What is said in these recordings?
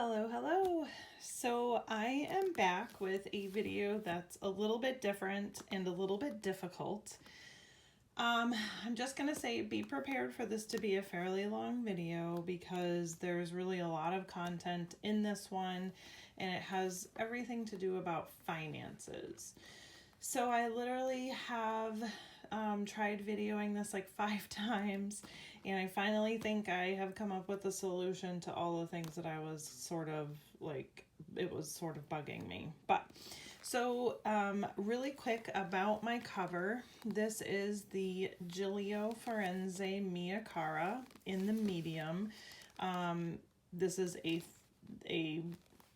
Hello. So I am back with a video that's a little bit different and a little bit difficult. I'm just going to say be prepared for this to be a fairly long video because there's really a lot of content in this one and it has everything to do about finances. So I literally have tried videoing this like 5 times, and I finally think I have come up with a solution to all the things that I was sort of bugging me. But so really quick about my cover. This is the Giglio Forense Mia Cara in the medium. This is a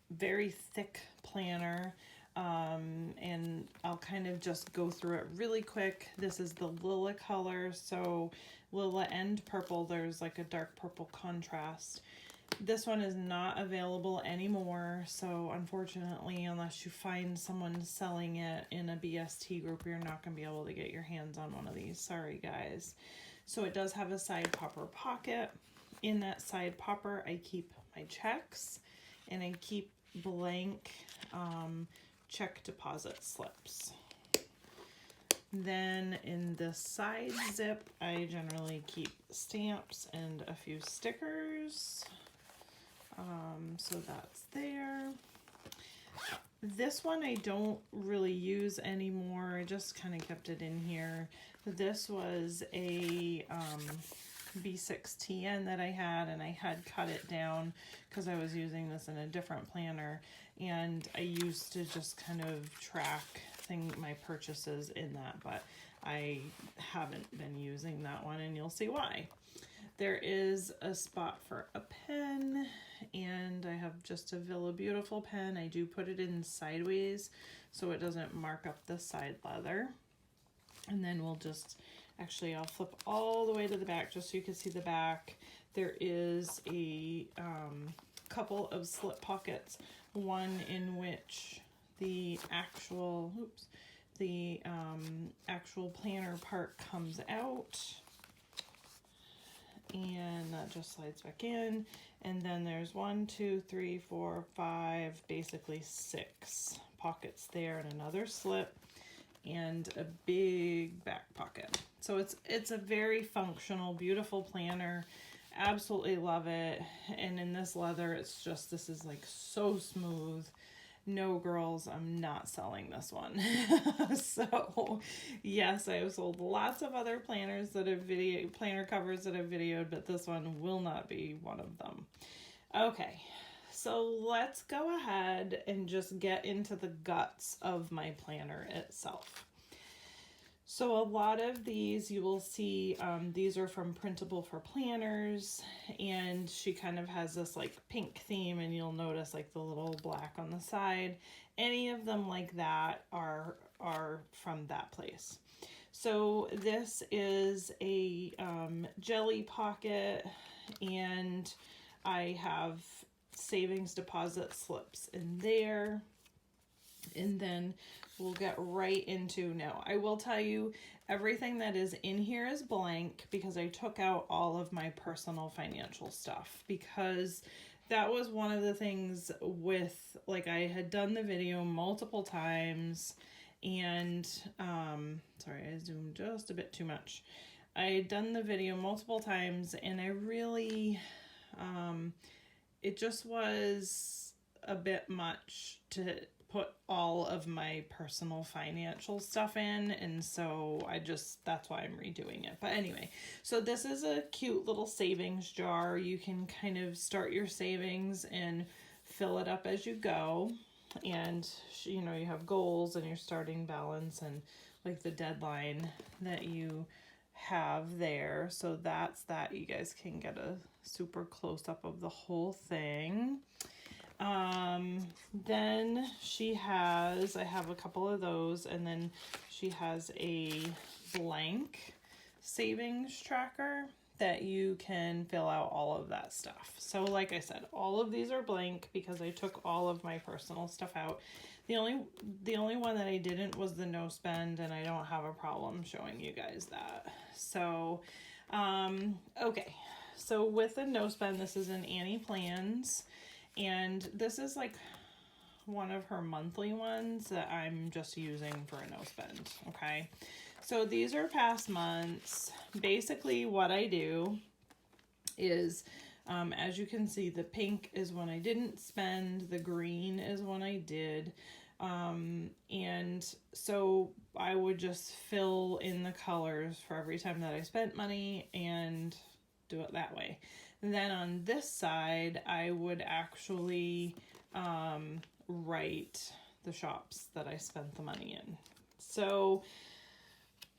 very thick planner. And I'll kind of just go through it really quick. This is the Lila color, so Lila and purple, there's like a dark purple contrast. This one is not available anymore, so unfortunately, unless you find someone selling it in a BST group, you're not going to be able to get your hands on one of these. Sorry, guys. So it does have a side popper pocket. In that side popper, I keep my checks, and I keep blank check deposit slips. Then in the side zip, I generally keep stamps and a few stickers. So that's there. This one I don't really use anymore. I just kind of kept it in here. This was a B6TN that I had, and I had cut it down because I was using this in a different planner, and I used to just kind of track my purchases in that, but I haven't been using that one, and you'll see why. There is a spot for a pen, and I have just a Villa Beautiful pen. I do put it in sideways so it doesn't mark up the side leather. And then we'll just, actually I'll flip all the way to the back just so you can see the back. There is a couple of slip pockets, one in which the actual planner part comes out, and that just slides back in. And then there's 1, 2, 3, 4, 5, basically 6 pockets there, and another slip and a big back pocket. So it's a very functional, beautiful planner. Absolutely love it. And in this leather, it's just, this is like so smooth. No, girls, I'm not selling this one. So yes, I have sold lots of other planners that have planner covers that I've videoed, but this one will not be one of them. Okay, so let's go ahead and just get into the guts of my planner itself. So a lot of these you will see, these are from PrintableforPlanners, and she kind of has this like pink theme, and you'll notice like the little black on the side. Any of them like that are from that place. So this is a jelly pocket, and I have savings deposit slips in there. And then we'll get right into, now I will tell you everything that is in here is blank because I took out all of my personal financial stuff, because that was one of the things with, like, I had done the video multiple times, and sorry, I zoomed just a bit too much. I had done the video multiple times, and I really it just was a bit much to put all of my personal financial stuff in, and so that's why I'm redoing it. But anyway, so this is a cute little savings jar. You can kind of start your savings and fill it up as you go, and you know, you have goals and your starting balance and like the deadline that you have there. So that's that. You guys can get a super close up of the whole thing. Then I have a couple of those, and then she has a blank savings tracker that you can fill out all of that stuff. So like I said, all of these are blank because I took all of my personal stuff out. The only one that I didn't was the no spend, and I don't have a problem showing you guys that. So, okay. So with the no spend, this is an Annie Plans, And this is like one of her monthly ones that I'm just using for a no spend, okay? So these are past months. Basically what I do is, as you can see, the pink is when I didn't spend, the green is when I did. And so I would just fill in the colors for every time that I spent money and do it that way. And then on this side, I would actually write the shops that I spent the money in. So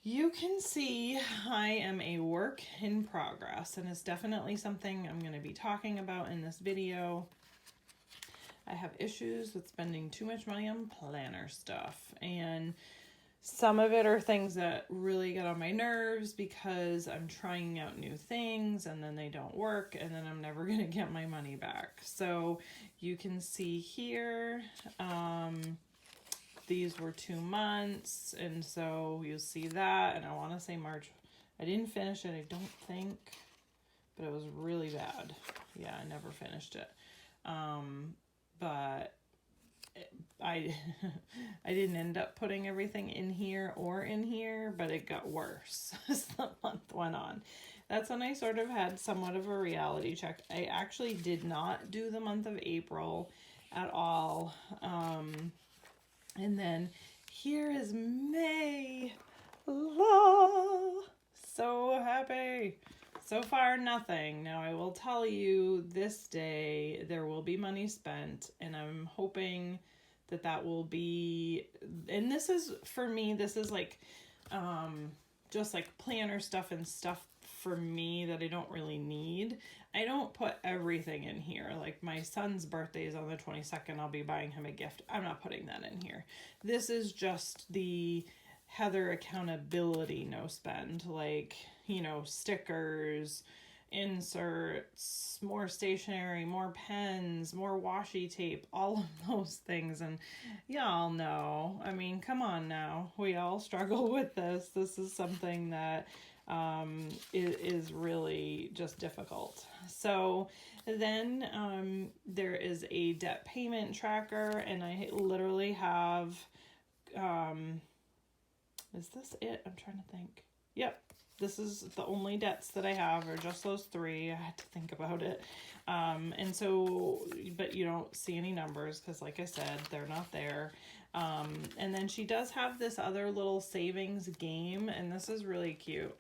you can see I am a work in progress, and it's definitely something I'm going to be talking about in this video. I have issues with spending too much money on planner stuff, and some of it are things that really get on my nerves because I'm trying out new things and then they don't work, and then I'm never going to get my money back. So you can see here, these were 2 months, and so you'll see that, and I want to say March. I didn't finish it, I don't think, but it was really bad. Yeah, I never finished it. But I didn't end up putting everything in here or in here, but it got worse as the month went on. That's when I sort of had somewhat of a reality check. I actually did not do the month of April at all. And then here is May. La! So happy. So far, nothing. Now, I will tell you this day there will be money spent, and I'm hoping that that will be, and this is, for me, this is like, just like planner stuff and stuff for me that I don't really need. I don't put everything in here. Like my son's birthday is on the 22nd. I'll be buying him a gift. I'm not putting that in here. This is just the Heather accountability no spend, like, you know, stickers, inserts, more stationery, more pens, more washi tape, all of those things. And y'all know, I mean, come on now, we all struggle with this. This is something that is really just difficult. So then there is a debt payment tracker, and I literally have, is this it? I'm trying to think. Yep. This is the only debts that I have are just those 3. I had to think about it. And so, but you don't see any numbers because like I said, they're not there. And then she does have this other little savings game, and this is really cute.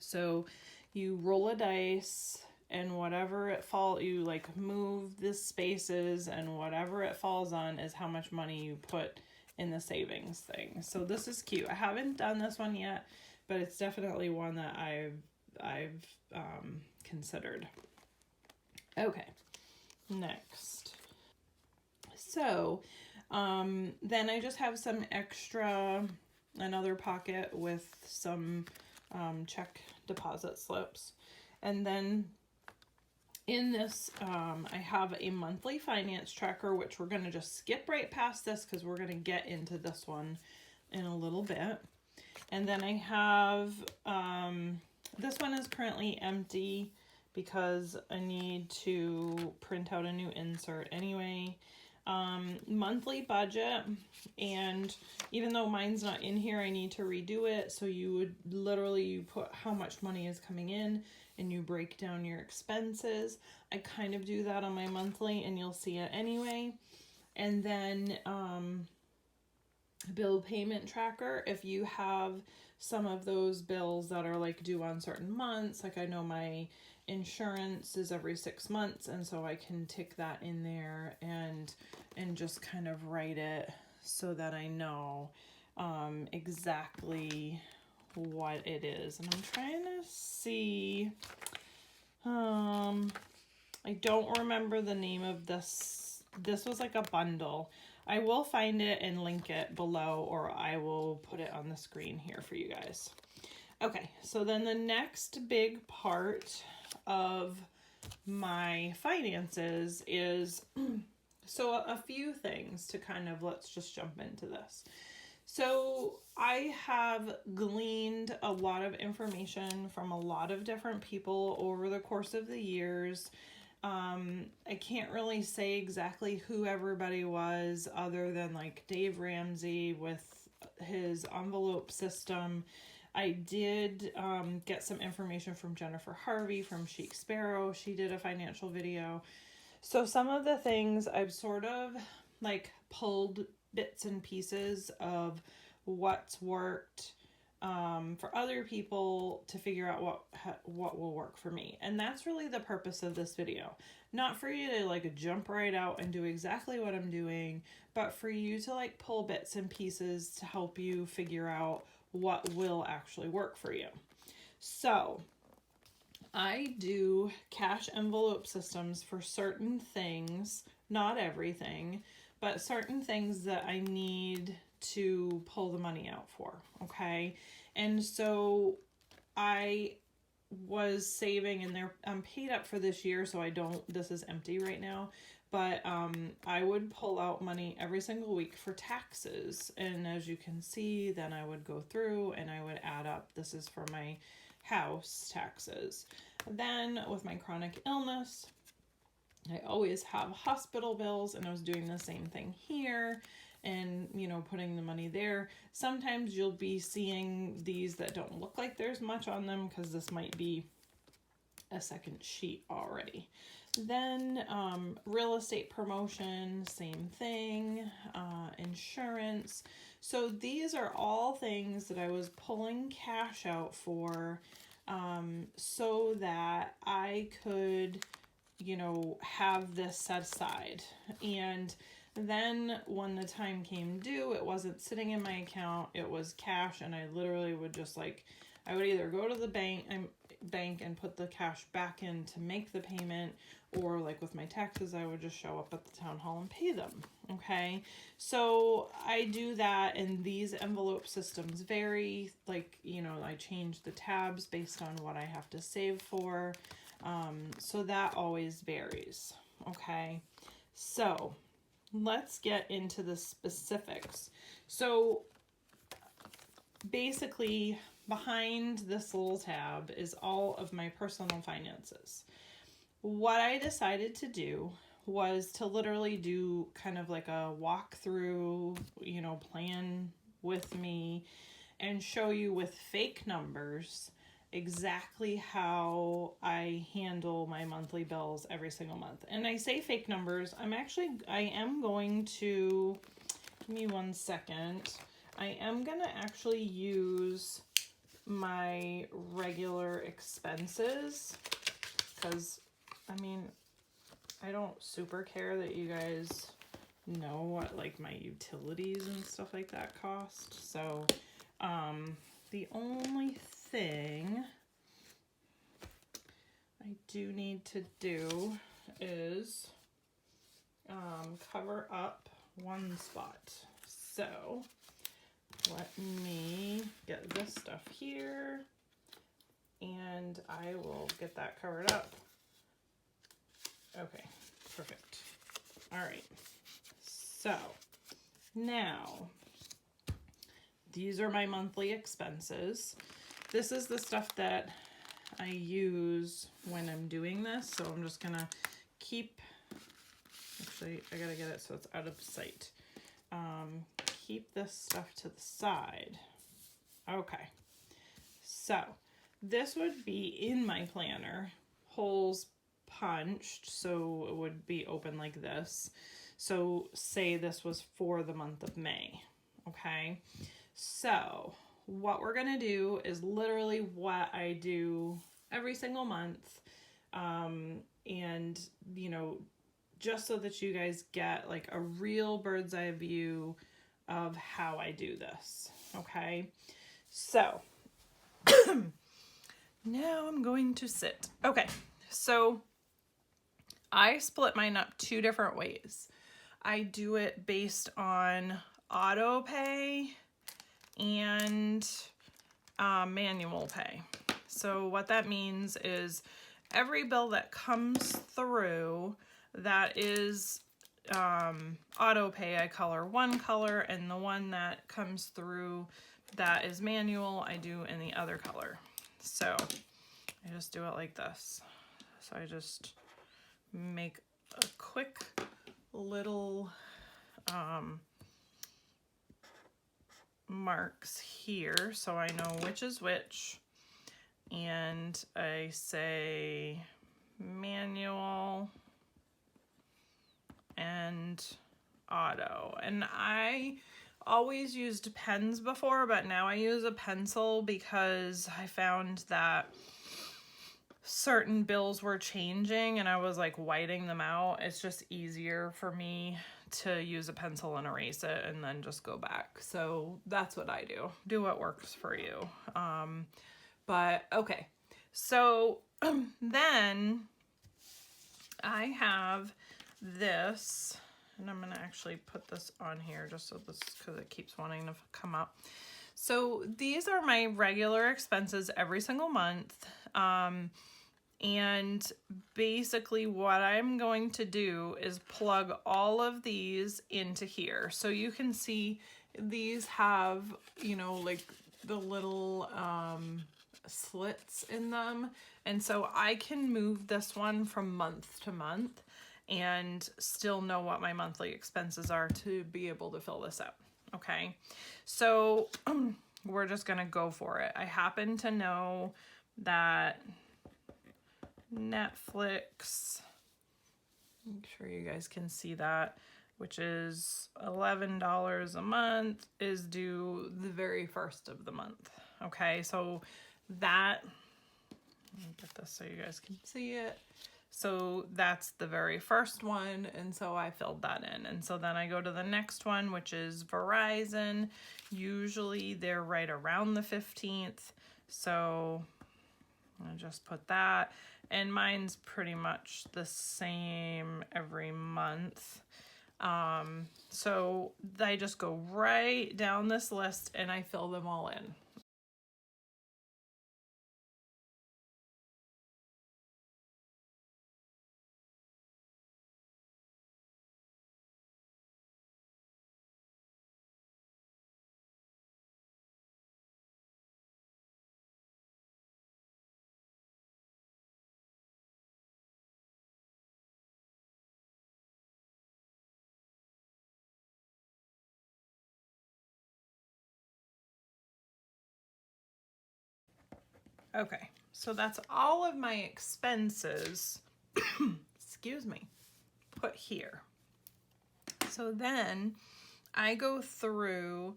So you roll a dice, and whatever it you like move the spaces, and whatever it falls on is how much money you put in the savings thing. So this is cute. I haven't done this one yet, but it's definitely one that I've considered. Okay, next. So then I just have some extra, another pocket with some check deposit slips. And then in this, I have a monthly finance tracker, which we're going to just skip right past this because we're going to get into this one in a little bit. And then I have, this one is currently empty because I need to print out a new insert anyway. Monthly budget, and even though mine's not in here, I need to redo it. So you would literally put how much money is coming in, and you break down your expenses. I kind of do that on my monthly, and you'll see it anyway. And then bill payment tracker, if you have some of those bills that are like due on certain months, like I know my insurance is every 6 months, and so I can tick that in there and just kind of write it so that I know exactly what it is. And I'm trying to see, I don't remember the name of this. This was like a bundle. I will find it and link it below, or I will put it on the screen here for you guys. Okay, so then the next big part of my finances is, so a few things to kind of, let's just jump into this. So I have gleaned a lot of information from a lot of different people over the course of the years. I can't really say exactly who everybody was other than like Dave Ramsey with his envelope system. I did get some information from Jennifer Harvey from Chic Sparrow. She did a financial video. So some of the things I've sort of like pulled bits and pieces of what's worked for other people to figure out what will work for me. And that's really the purpose of this video. Not for you to like jump right out and do exactly what I'm doing, but for you to like pull bits and pieces to help you figure out what will actually work for you. So I do cash envelope systems for certain things, not everything, but certain things that I need to pull the money out for, okay? And so I was saving, and I'm paid up for this year, so this is empty right now, but I would pull out money every single week for taxes, and as you can see, then I would go through and I would add up, this is for my house taxes. Then with my chronic illness, I always have hospital bills, and I was doing the same thing here and, you know, putting the money there. Sometimes you'll be seeing these that don't look like there's much on them because this might be a second sheet already. Then real estate promotion, same thing, insurance. So these are all things that I was pulling cash out for so that I could, you know, have this set aside. And then when the time came due, it wasn't sitting in my account, it was cash, and I literally would just like, I would either go to the bank and put the cash back in to make the payment, or like with my taxes, I would just show up at the town hall and pay them, okay? So I do that, and these envelope systems vary, like, you know, I change the tabs based on what I have to save for, so that always varies, okay? So let's get into the specifics. So basically, behind this little tab is all of my personal finances. What I decided to do was to literally do kind of like a walkthrough, you know, plan with me and show you with fake numbers exactly how I handle my monthly bills every single month. And I say fake numbers, I am going to, give me 1 second. I am going to actually use my regular expenses because, I mean, I don't super care that you guys know what like my utilities and stuff like that cost. So the only thing I do need to do is cover up one spot. So let me get this stuff here and I will get that covered up. Okay, perfect. All right, so now these are my monthly expenses. This is the stuff that I use when I'm doing this, so I'm just gonna keep, actually I gotta get it so it's out of sight. Keep this stuff to the side. Okay, so this would be in my planner, holes punched, so it would be open like this. So say this was for the month of May, okay? So what we're gonna do is literally what I do every single month, and you know, just so that you guys get like a real bird's eye view of how I do this, okay? So now I'm going to sit. Okay, so I split mine up 2 different ways. I do it based on auto pay and manual pay. So what that means is every bill that comes through that is auto pay, I color one color, and the one that comes through that is manual, I do in the other color. So I just do it like this. So I just make a quick little marks here so I know which is which. And I say manual and auto. And I always used pens before, but now I use a pencil because I found that certain bills were changing and I was like whiting them out. It's just easier for me to use a pencil and erase it and then just go back. So that's what I do. Do what works for you. But okay, so then I have this, and I'm gonna actually put this on here just so this, because it keeps wanting to come up. So these are my regular expenses every single month. And basically what I'm going to do is plug all of these into here. So you can see these have, you know, like the little slits in them. And so I can move this one from month to month and still know what my monthly expenses are to be able to fill this out. Okay, so we're just gonna go for it. I happen to know that Netflix, make sure you guys can see that, which is $11 a month, is due the very first of the month. Okay, so that, let me get this so you guys can see it. So that's the very first one, and so I filled that in. And so then I go to the next one, which is Verizon. Usually they're right around the 15th, so I just put that. And mine's pretty much the same every month. So I just go right down this list and I fill them all in. Okay, so that's all of my expenses, excuse me, put here. So then I go through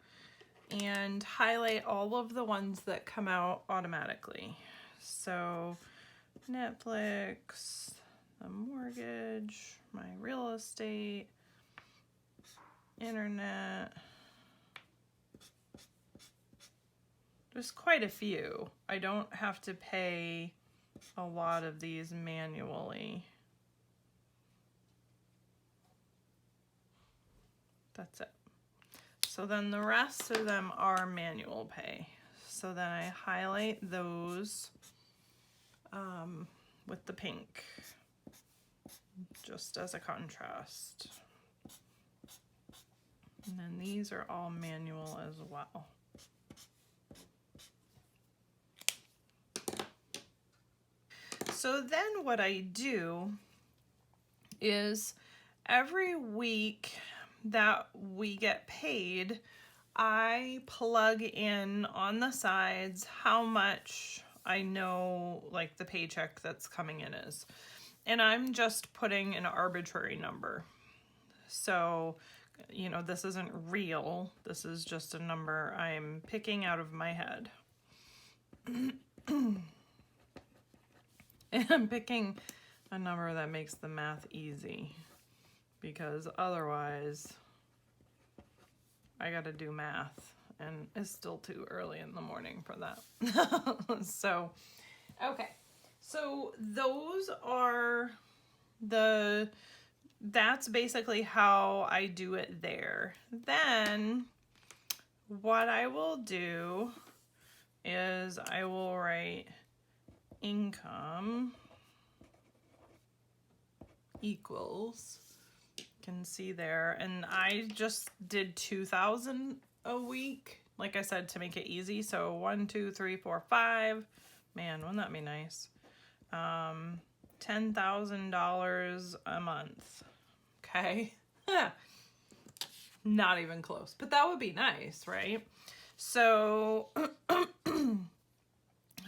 and highlight all of the ones that come out automatically. So Netflix, the mortgage, my real estate, internet. There's quite a few. I don't have to pay a lot of these manually. That's it. So then the rest of them are manual pay. So then I highlight those with the pink, just as a contrast. And then these are all manual as well. So then what I do is every week that we get paid, I plug in on the sides how much I know like the paycheck that's coming in is. And I'm just putting an arbitrary number. So, you know, this isn't real. This is just a number I'm picking out of my head. And I'm picking a number that makes the math easy, because otherwise I gotta do math and it's still too early in the morning for that. So, okay. So those are that's basically how I do it there. Then what I will do is I will write income equals, you can see there, and I just did 2,000 a week, like I said, to make it easy. So 1, 2, 3, 4, 5. Man, wouldn't that be nice? $10,000 a month. Okay. Not even close, but that would be nice, right? So,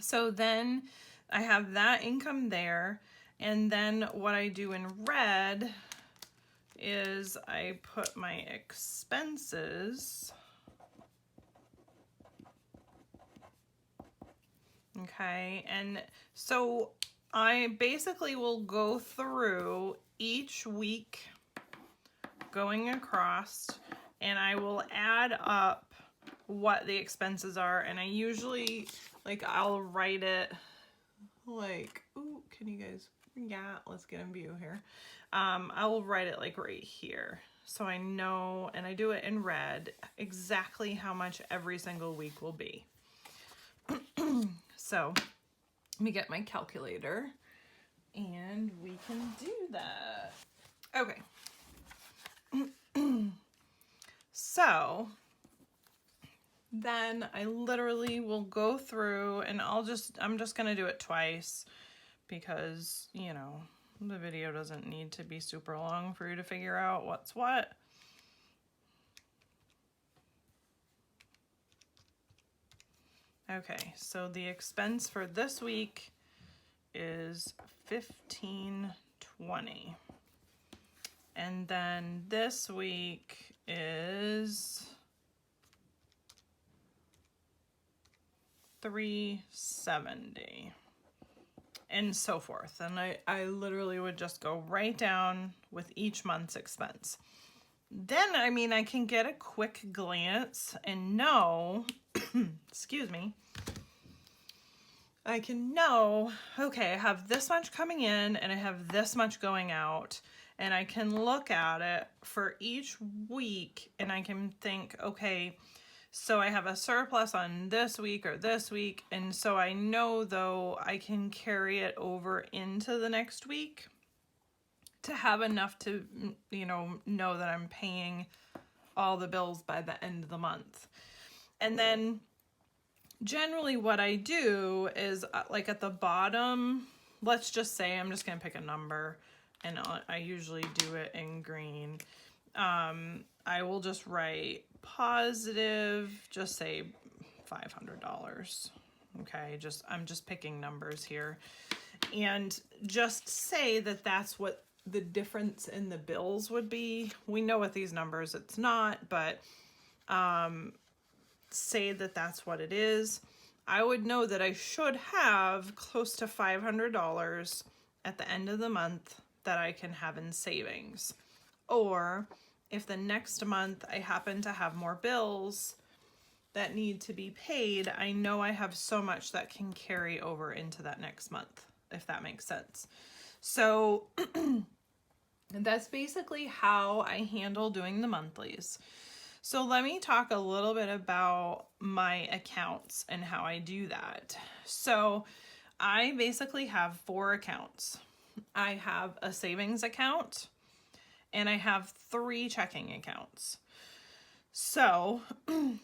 so then I have that income there. And then what I do in red is I put my expenses. Okay, and so I basically will go through each week going across, and I will add up what the expenses are, and I usually, like, I'll write it like, ooh, can you guys, yeah, let's get in view here. I will write it like right here, so I know, and I do it in red, exactly how much every single week will be. So let me get my calculator and we can do that. Okay. So then I literally will go through, and I'm just going to do it twice because, you know, the video doesn't need to be super long for you to figure out what's what. Okay, so the expense for this week is $15.20. And then this week is $370. And so forth. And I literally would just go right down with each month's expense. Then, I mean, I can get a quick glance and know, excuse me, I can know, okay, I have this much coming in and I have this much going out, and I can look at it for each week and I can think, okay, so I have a surplus on this week or this week, and so I know, though, I can carry it over into the next week to have enough to, you know that I'm paying all the bills by the end of the month. And then generally what I do is, like, at the bottom, let's just say, I'm just going to pick a number, and I usually do it in green. I will just write positive, just say $500. Okay, I'm just picking numbers here. And just say that that's what the difference in the bills would be. We know with these numbers it's not, but say that that's what it is. I would know that I should have close to $500 at the end of the month that I can have in savings. Or if the next month I happen to have more bills that need to be paid, I know I have so much that can carry over into that next month, if that makes sense. So that's basically how I handle doing the monthlies. So let me talk a little bit about my accounts and how I do that. So I basically have 4 accounts. I have a savings account and I have 3 checking accounts. So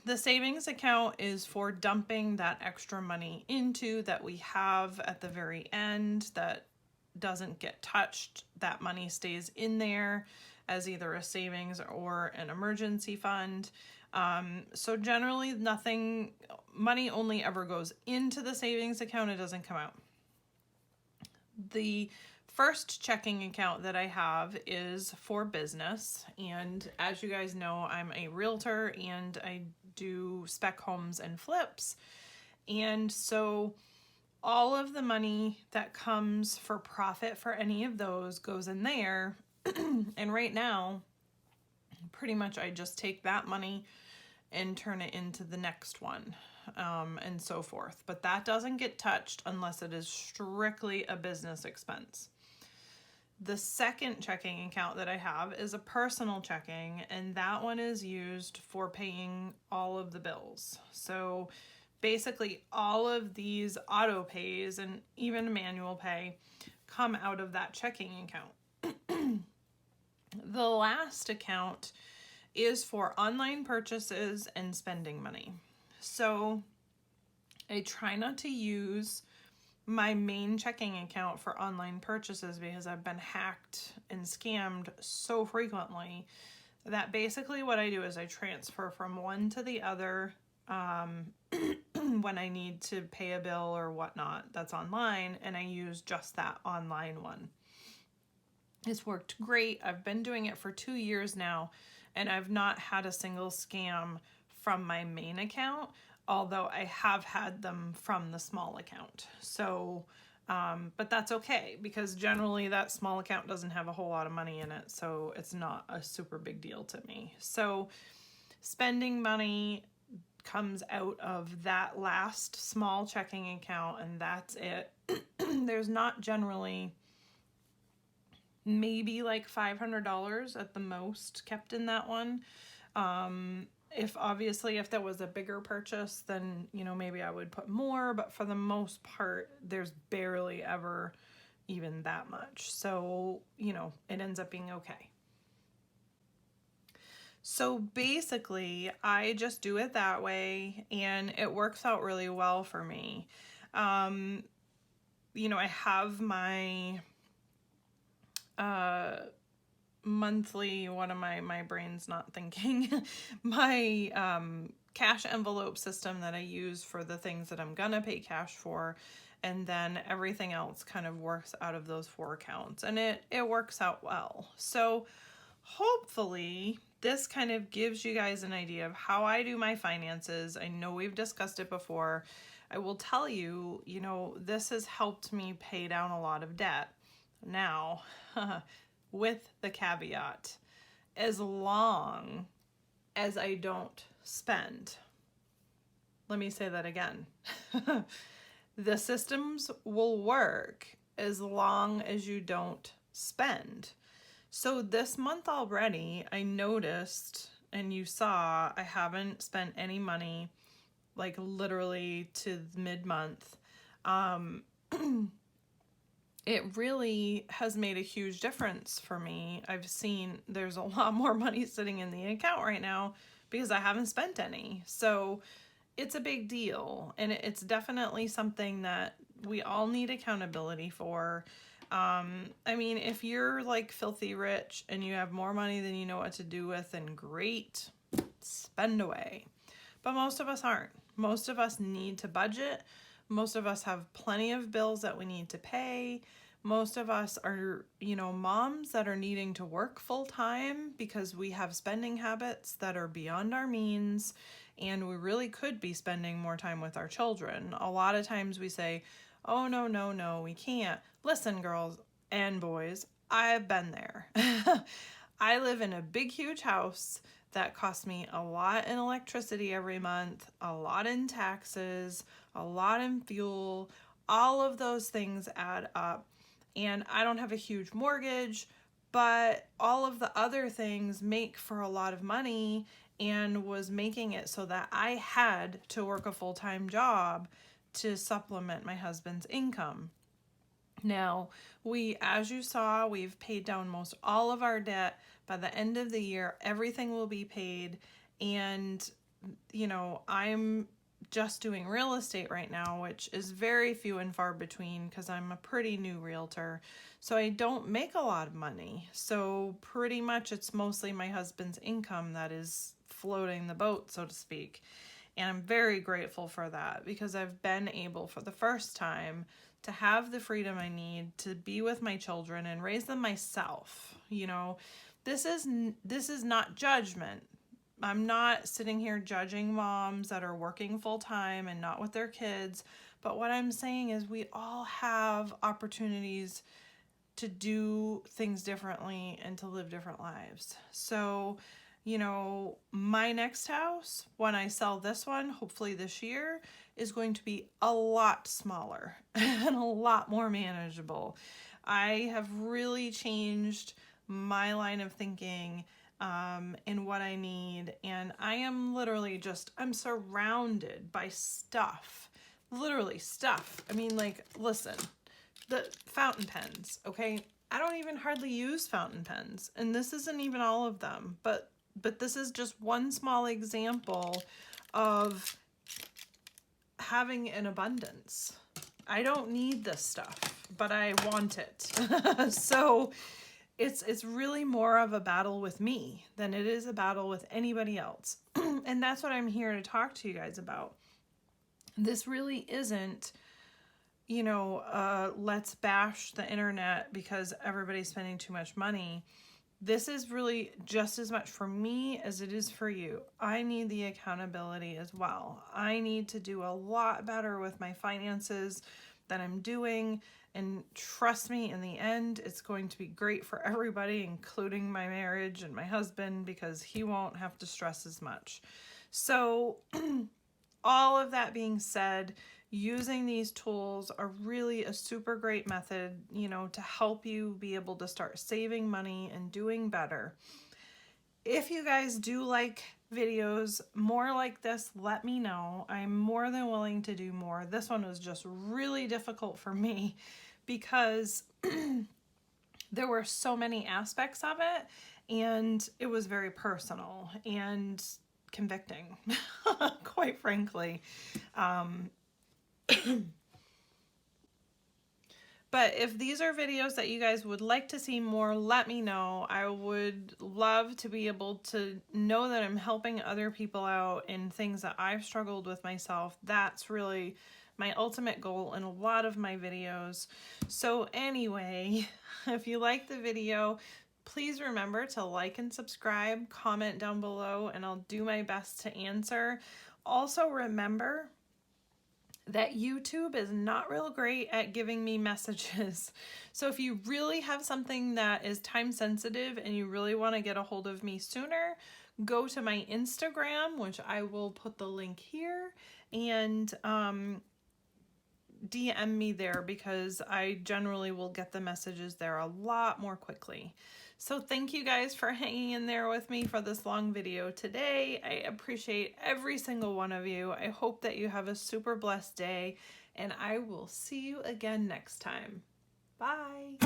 the savings account is for dumping that extra money into that we have at the very end that doesn't get touched. That money stays in there as either a savings or an emergency fund. So generally money only ever goes into the savings account. It doesn't come out. The first checking account that I have is for business. And as you guys know, I'm a realtor and I do spec homes and flips. And so all of the money that comes for profit for any of those goes in there. And right now, pretty much I just take that money and turn it into the next one, and so forth. But that doesn't get touched unless it is strictly a business expense. The second checking account that I have is a personal checking, and that one is used for paying all of the bills. So basically all of these auto pays and even manual pay come out of that checking account. The last account is for online purchases and spending money. So I try not to use my main checking account for online purchases because I've been hacked and scammed so frequently that basically what I do is I transfer from one to the other when I need to pay a bill or whatnot that's online, and I use just that online one. It's worked great. I've been doing it for 2 years now, and I've not had a single scam from my main account, although I have had them from the small account. So, but that's okay because generally that small account doesn't have a whole lot of money in it, so it's not a super big deal to me. So spending money comes out of that last small checking account, and that's it. There's not generally, maybe like $500 at the most kept in that one. If there was a bigger purchase, then, you know, maybe I would put more, but for the most part, there's barely ever even that much. So, you know, it ends up being okay. So basically, I just do it that way, and it works out really well for me. You know, I have my monthly, what am my brain's not thinking, my cash envelope system that I use for the things that I'm gonna pay cash for, and then everything else kind of works out of those 4 accounts, and it works out well. So hopefully this kind of gives you guys an idea of how I do my finances. I know we've discussed it before. I will tell you, you know, this has helped me pay down a lot of debt. Now, with the caveat, as long as I don't spend. Let me say that again. The systems will work as long as you don't spend. So this month already, I noticed, and you saw, I haven't spent any money, like literally to mid-month. It really has made a huge difference for me. I've seen there's a lot more money sitting in the account right now because I haven't spent any. So it's a big deal, and it's definitely something that we all need accountability for. I mean, if you're like filthy rich and you have more money than you know what to do with, then great, spend away. But most of us aren't. Most of us need to budget. Most of us have plenty of bills that we need to pay. Most of us are, you know, moms that are needing to work full time because we have spending habits that are beyond our means, and we really could be spending more time with our children. A lot of times we say, oh, no, we can't. Listen, girls and boys, I've been there. I live in a big, huge house that costs me a lot in electricity every month, a lot in taxes, a lot in fuel. All of those things add up. And I don't have a huge mortgage, but all of the other things make for a lot of money, and was making it so that I had to work a full-time job to supplement my husband's income. Now, as you saw, we've paid down most all of our debt. By the end of the year, everything will be paid. And, you know, I'm just doing real estate right now, which is very few and far between because I'm a pretty new realtor. So I don't make a lot of money. So pretty much it's mostly my husband's income that is floating the boat, so to speak. And I'm very grateful for that because I've been able for the first time to have the freedom I need to be with my children and raise them myself. You know, this is not judgment. I'm not sitting here judging moms that are working full time and not with their kids. But what I'm saying is we all have opportunities to do things differently and to live different lives. So, you know, my next house, when I sell this one, hopefully this year, is going to be a lot smaller and a lot more manageable. I have really changed my line of thinking and what I need, and I am literally I'm surrounded by stuff, literally stuff. I mean, like, listen, the fountain pens, okay? I don't even hardly use fountain pens, and this isn't even all of them, but this is just one small example of having an abundance. I don't need this stuff, but I want it. So it's really more of a battle with me than it is a battle with anybody else. And that's what I'm here to talk to you guys about. This really isn't, you know, let's bash the internet because everybody's spending too much money. This is really just as much for me as it is for you. I need the accountability as well. I need to do a lot better with my finances than I'm doing. And trust me, in the end, it's going to be great for everybody, including my marriage and my husband, because he won't have to stress as much. So all of that being said, using these tools are really a super great method, you know, to help you be able to start saving money and doing better. If you guys do like videos more like this, let me know. I'm more than willing to do more. This one was just really difficult for me because there were so many aspects of it, and it was very personal and convicting, quite frankly. But if these are videos that you guys would like to see more, let me know. I would love to be able to know that I'm helping other people out in things that I've struggled with myself. That's really my ultimate goal in a lot of my videos. So anyway, if you like the video, please remember to like and subscribe, comment down below, and I'll do my best to answer. Also remember that YouTube is not real great at giving me messages. So if you really have something that is time sensitive and you really want to get a hold of me sooner, go to my Instagram, which I will put the link here, and DM me there, because I generally will get the messages there a lot more quickly. So thank you guys for hanging in there with me for this long video today. I appreciate every single one of you. I hope that you have a super blessed day, and I will see you again next time. Bye.